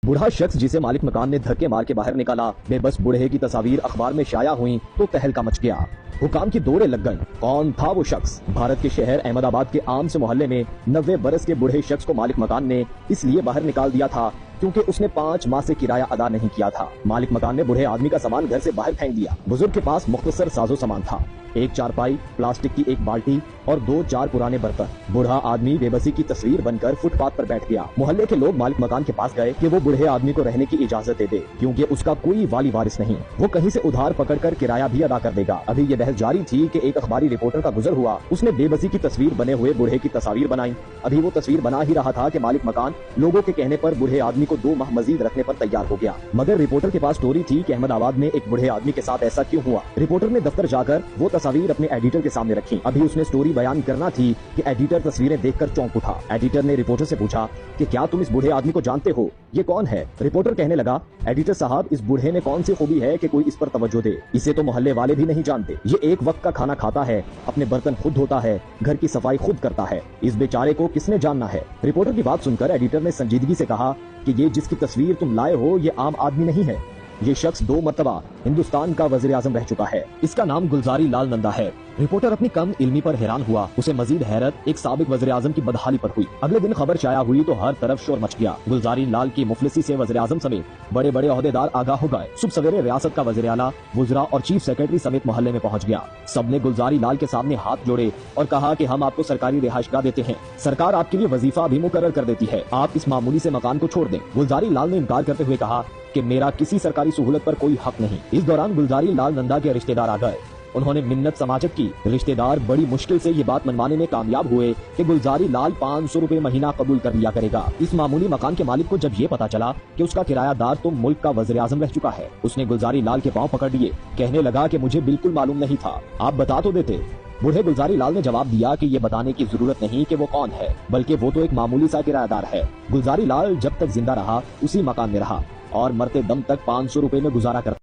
बूढ़ा शख्स जिसे मालिक मकान ने धक्के मार के बाहर निकाला, बेबस बूढ़े की तस्वीर अखबार में शाया हुई तो तहलका मच गया। हुकाम की दौड़े लग गई। कौन था वो शख्स? भारत के शहर अहमदाबाद के आम से मोहल्ले में 90 बरस के बूढ़े शख्स को मालिक मकान ने इसलिए बाहर निकाल दिया था क्योंकि उसने 5 माह से किराया अदा नहीं किया था। मालिक मकान ने बूढ़े आदमी का सामान घर से बाहर फेंक दिया। बुजुर्ग के पास मुख्तसर साजो सामान था, एक चारपाई, प्लास्टिक की एक बाल्टी और 2-4 पुराने बर्तन। बूढ़ा आदमी बेबसी की तस्वीर बनकर फुटपाथ पर बैठ गया। मोहल्ले के लोग मालिक मकान के पास गए कि वो बूढ़े आदमी को रहने की इजाजत दे दे क्योंकि उसका कोई वाली वारिस नहीं, वो कहीं से उधार पकड़कर किराया भी अदा कर देगा। अभी ये बहस जारी थी कि एक अखबारी रिपोर्टर का गुजर हुआ। उसने बेबसी की तस्वीर बने हुए बूढ़े की तस्वीर बनाई। अभी वो तस्वीर बना ही रहा था कि मालिक मकान लोगों के कहने पर बूढ़े आदमी को 2 माह मजीद रखने पर तैयार हो गया। मगर रिपोर्टर के पास स्टोरी थी कि अहमदाबाद में एक बूढ़े आदमी के साथ ऐसा क्यों हुआ। रिपोर्टर ने दफ्तर जाकर वो तस्वीर अपने एडिटर के सामने रखी। अभी उसने स्टोरी बयान करना थी कि एडिटर तस्वीरें देखकर चौंक उठा। एडिटर ने रिपोर्टर से पूछा कि क्या तुम इस बूढ़े आदमी को जानते हो, ये कौन है? रिपोर्टर कहने लगा, एडिटर साहब, इस बूढ़े में कौन सी खूबी है कि कोई इस पर तवज्जो दे? इसे तो मोहल्ले वाले भी नहीं जानते। ये एक वक्त का खाना खाता है, अपने बर्तन खुद धोता है, घर की सफाई खुद करता है। इस बेचारे को किसने जानना है? रिपोर्टर की बात सुनकर एडिटर ने संजीदगी से कहा कि ये जिसकी तस्वीर तुम लाए हो ये आम आदमी नहीं है। ये शख्स 2 मरतबा हिंदुस्तान का वजीर आजम रह चुका है। इसका नाम गुलजारी लाल नंदा है। रिपोर्टर अपनी कम इल्मी पर हैरान हुआ। उसे मजीद हैरत एक साबिक वजीर आजम की बदहाली पर हुई। अगले दिन खबर शाया हुई तो हर तरफ शोर मच गया। गुलजारी लाल की मुफलिसी से वजीर आजम समेत बड़े बड़े ओहदेदार आगाह हो गए। सुबह सवेरे रियासत का वजीर आला, वुज़रा और चीफ सेक्रेटरी समेत मोहल्ले में पहुंच गया। सबने गुलजारी लाल के सामने हाथ जोड़े और कहा कि हम आपको सरकारी रिहाइशगाह देते हैं, सरकार आपके लिए वजीफा भी मुकर्रर कर देती है, आप इस मामूली से मकान को छोड़ दें। गुलजारी लाल ने इनकार करते हुए कहा कि मेरा किसी सरकारी सहूलत पर कोई हक नहीं। इस दौरान गुलजारी लाल नंदा के रिश्तेदार आ गए। उन्होंने मिन्नत समाजत की। रिश्तेदार बड़ी मुश्किल से ये बात मनवाने में कामयाब हुए कि गुलजारी लाल 500 रुपए महीना कबूल कर लिया करेगा। इस मामूली मकान के मालिक को जब ये पता चला कि उसका किरायादार तो मुल्क का वज़ीर आज़म रह चुका है, उसने गुलजारी लाल के पांव पकड़ लिए। कहने लगा कि मुझे बिल्कुल मालूम नहीं था, आप बता तो देते। बूढ़े गुलजारी लाल ने जवाब दिया कि ये बताने की जरूरत नहीं कि वो कौन है, बल्कि वो तो एक मामूली सा किरायादार है। गुलजारी लाल जब तक जिंदा रहा उसी मकान में रहा और मरते दम तक 500 रुपए में गुजारा करता।